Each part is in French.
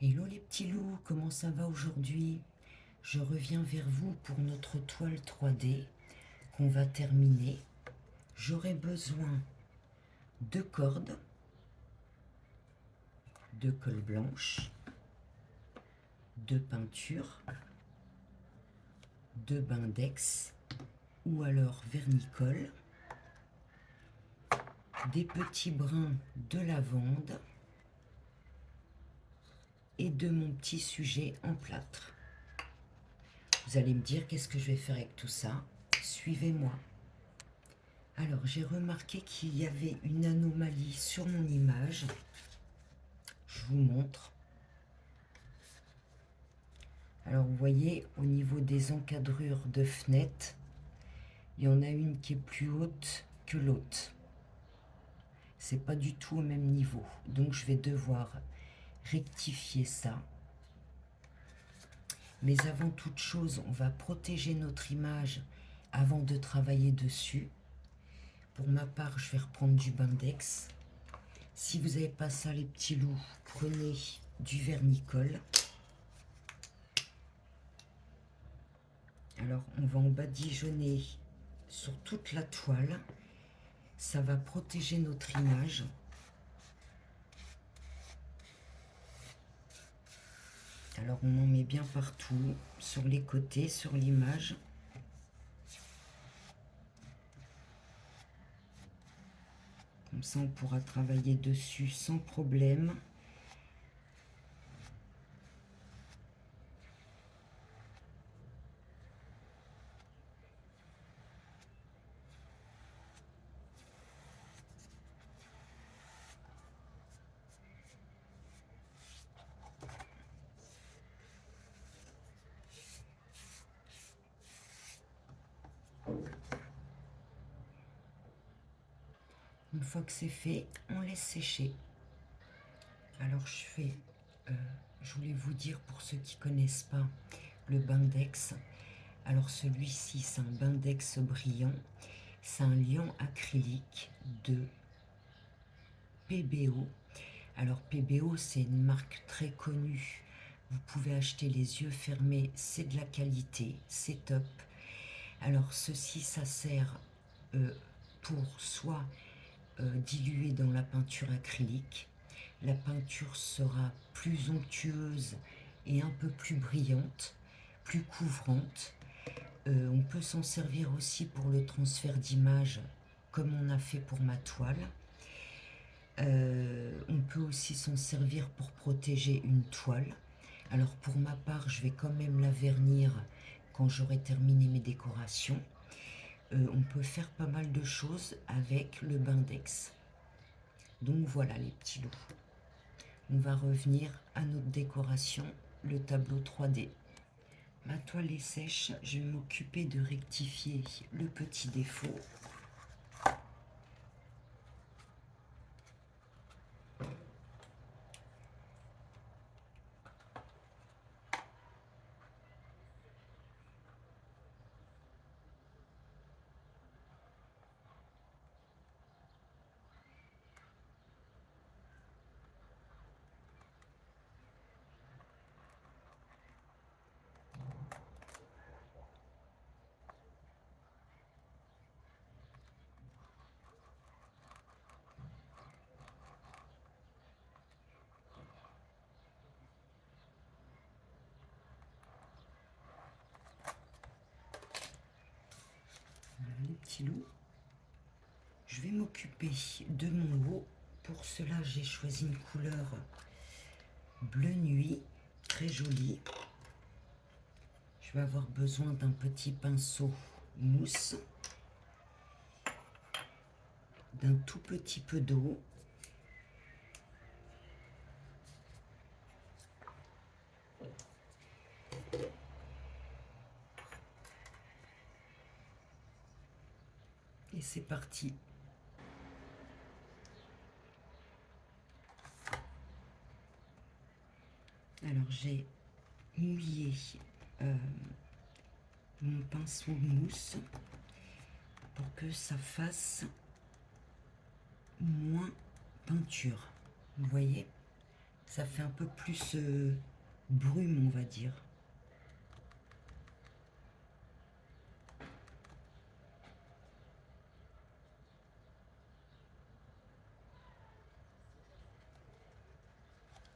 Hello les petits loups, comment ça va aujourd'hui? Je reviens vers vous pour notre toile 3D qu'on va terminer. J'aurai besoin de cordes, de colle blanche, de peinture, de bindex ou alors vernicole, des petits brins de lavande et de mon petit sujet en plâtre. Vous allez me dire qu'est-ce que je vais faire avec tout ça? Suivez-moi. Alors, j'ai remarqué qu'il y avait une anomalie sur mon image. Je vous montre. Alors, vous voyez, au niveau des encadrures de fenêtres, il y en a une qui est plus haute que l'autre. C'est pas du tout au même niveau. Donc, je vais devoir rectifier ça. Mais avant toute chose, on va protéger notre image avant de travailler dessus. Pour ma part, je vais reprendre du bindex. Si vous n'avez pas ça, les petits loups, prenez du vernicole. Alors, on va en badigeonner sur toute la toile. Ça va protéger notre image. Alors, on en met bien partout, sur les côtés, sur l'image. Comme ça, on pourra travailler dessus sans problème. Une fois que c'est fait, on laisse sécher. Alors, je voulais vous dire, pour ceux qui ne connaissent pas, le bindex. Alors, celui-ci, c'est un bindex brillant. C'est un liant acrylique de PBO. Alors PBO, c'est une marque très connue. Vous pouvez acheter les yeux fermés, c'est de la qualité, c'est top. Alors ceci, ça sert pour soit diluer dans la peinture acrylique. La peinture sera plus onctueuse et un peu plus brillante, plus couvrante. On peut s'en servir aussi pour le transfert d'image, comme on a fait pour ma toile. On peut aussi s'en servir pour protéger une toile. Alors pour ma part, je vais quand même la vernir quand j'aurai terminé mes décorations. On peut faire pas mal de choses avec le bindex. Donc voilà les petits loups. On va revenir à notre décoration, le tableau 3D. Ma toile est sèche, je vais m'occuper de rectifier le petit défaut. Les petits loups. Je vais m'occuper de mon haut. Pour cela, j'ai choisi une couleur bleu nuit, très jolie. Je vais avoir besoin d'un petit pinceau mousse, d'un tout petit peu d'eau. Et c'est parti. Alors j'ai mouillé mon pinceau mousse pour que ça fasse moins peinture. Vous voyez, Ça fait un peu plus brume, on va dire.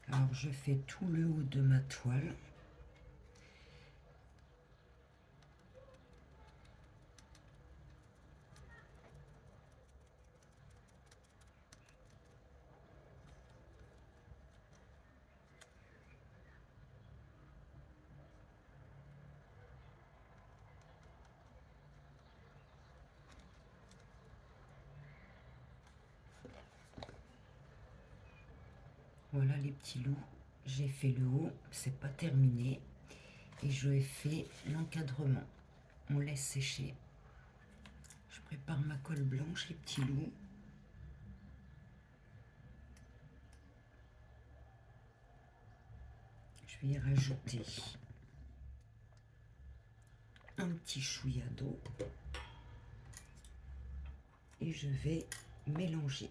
Alors je fais tout le haut de ma toile. Voilà les petits loups, j'ai fait le haut, c'est pas terminé. Et je ai fait l'encadrement. On laisse sécher. Je prépare ma colle blanche, les petits loups. Je vais y rajouter un petit chouïa d'eau. Et je vais mélanger.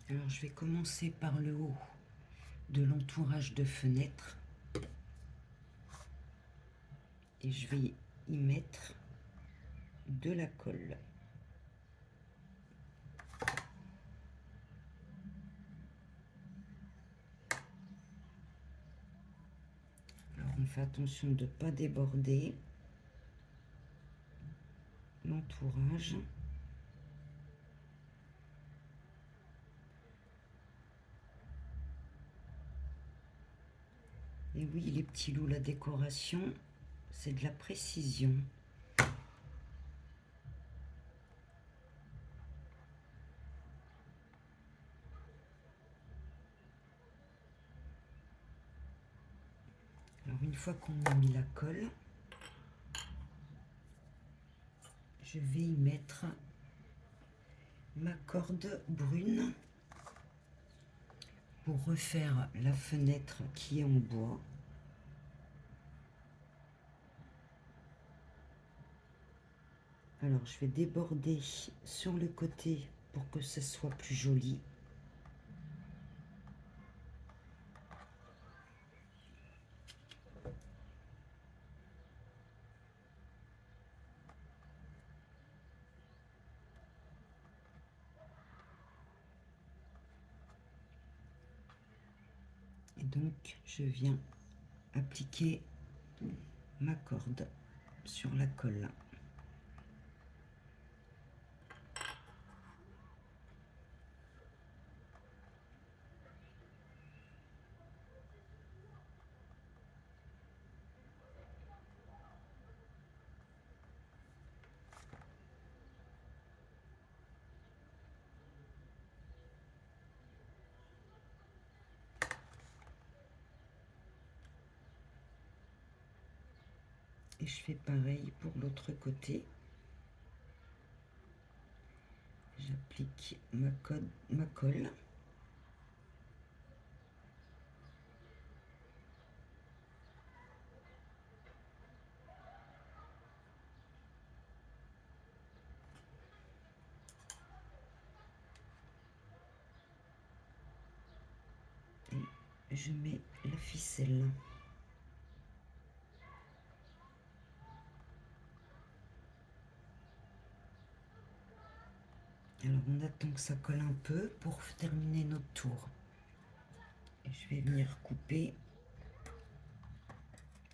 Alors je vais commencer par le haut de l'entourage de fenêtre. Et je vais y mettre de la colle. Alors on fait attention de ne pas déborder l'entourage. Et oui, les petits loups, la décoration, c'est de la précision. Alors une fois qu'on a mis la colle, je vais y mettre ma corde brune pour refaire la fenêtre qui est en bois. Alors je vais déborder sur le côté pour que ce soit plus joli. Et donc je viens appliquer ma corde sur la colle. Et je fais pareil pour l'autre côté. J'applique ma colle. Et je mets la ficelle. Alors on attend que ça colle un peu pour terminer notre tour. Et je vais venir couper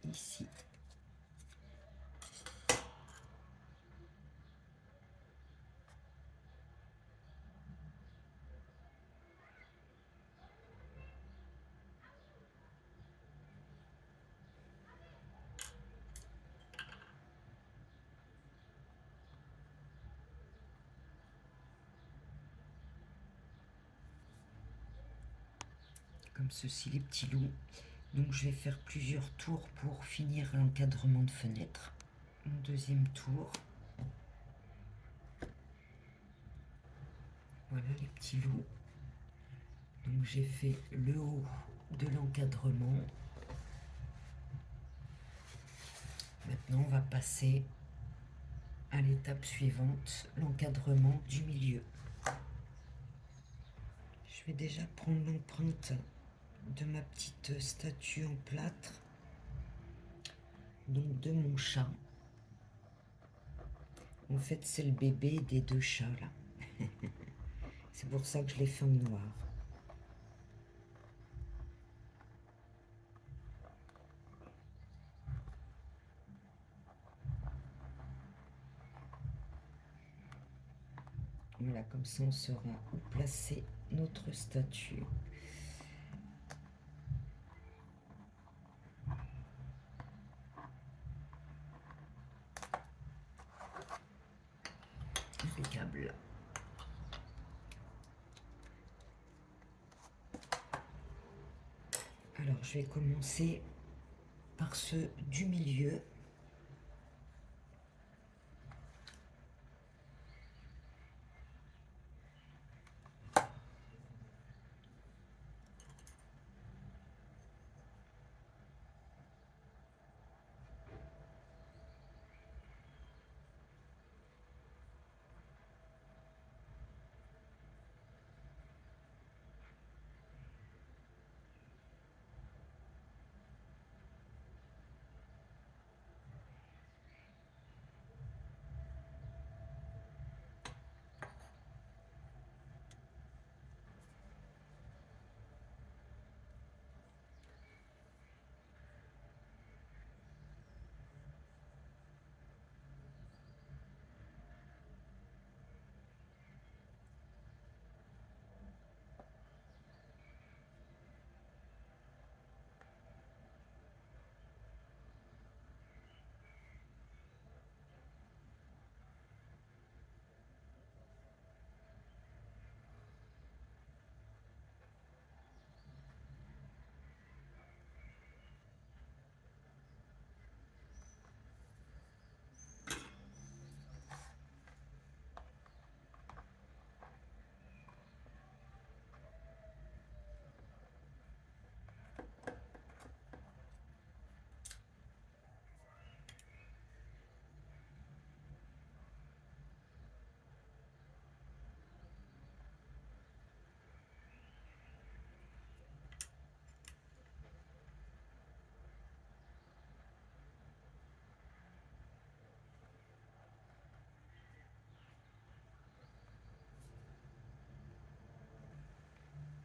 ici. Comme ceci les petits loups. Donc je vais faire plusieurs tours pour finir l'encadrement de fenêtre. Mon deuxième tour. Voilà les petits loups. Donc j'ai fait le haut de l'encadrement. Maintenant on va passer à l'étape suivante, l'encadrement du milieu. Je vais déjà prendre l'empreinte de ma petite statue en plâtre, donc de mon chat. En fait, c'est le bébé des deux chats là. C'est pour ça que je l'ai fait en noir. Voilà, comme ça on saura où placer notre statue. Impeccable. Alors, je vais commencer par ceux du milieu.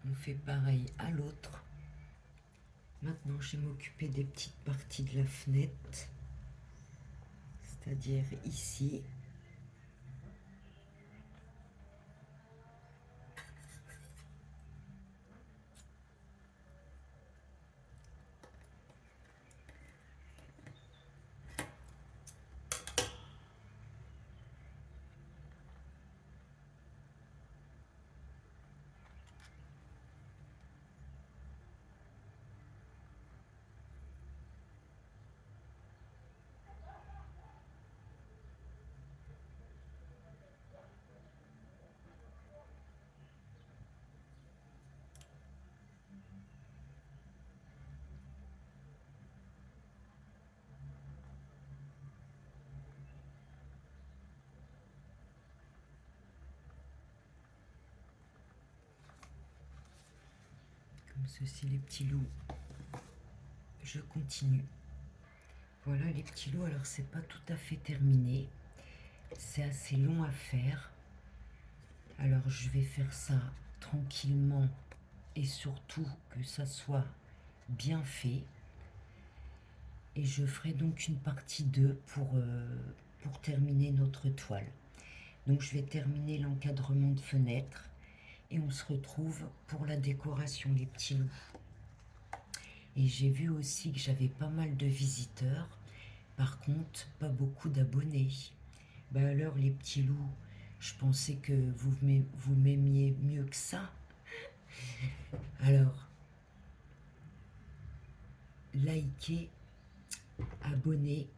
On fait pareil à l'autre. Maintenant, je vais m'occuper des petites parties de la fenêtre, c'est-à-dire ici. Comme ceci, les petits loups. Je continue. Voilà les petits loups. Alors, c'est pas tout à fait terminé. C'est assez long à faire. Alors, je vais faire ça tranquillement et surtout que ça soit bien fait. Et je ferai donc une partie 2 pour terminer notre toile. Donc, je vais terminer l'encadrement de fenêtre et on se retrouve pour la décoration, les petits loups. Et j'ai vu aussi que j'avais pas mal de visiteurs. Par contre, pas beaucoup d'abonnés. Bah alors, les petits loups, je pensais que vous m'aimiez mieux que ça. Alors, likez, abonnez,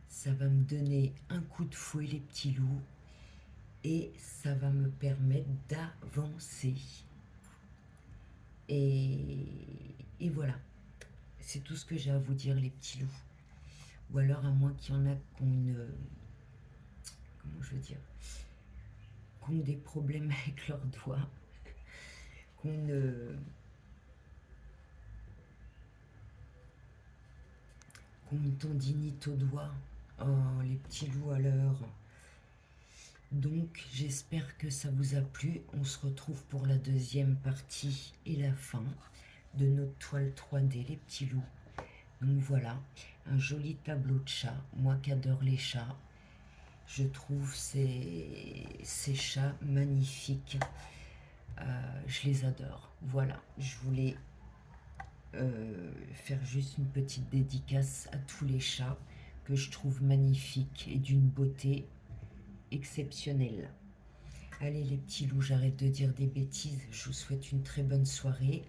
ça va me donner un coup de fouet, les petits loups, et ça va me permettre d'avancer. Et voilà, c'est tout ce que j'ai à vous dire, les petits loups. Ou alors, à moins qu'il y en a qui ont comment je veux dire, qui ont des problèmes avec leurs doigts, qui ont une tendinite au doigt. Oh, les petits loups à l'heure. Donc, j'espère que ça vous a plu. On se retrouve pour la deuxième partie et la fin de notre toile 3D, les petits loups. Donc voilà, un joli tableau de chat. Moi qui adore les chats, je trouve ces chats magnifiques. Je les adore. Voilà, je voulais faire juste une petite dédicace à tous les chats que je trouve magnifiques et d'une beauté exceptionnelle. Allez les petits loups, j'arrête de dire des bêtises. Je vous souhaite une très bonne soirée.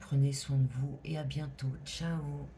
Prenez soin de vous et à bientôt. Ciao!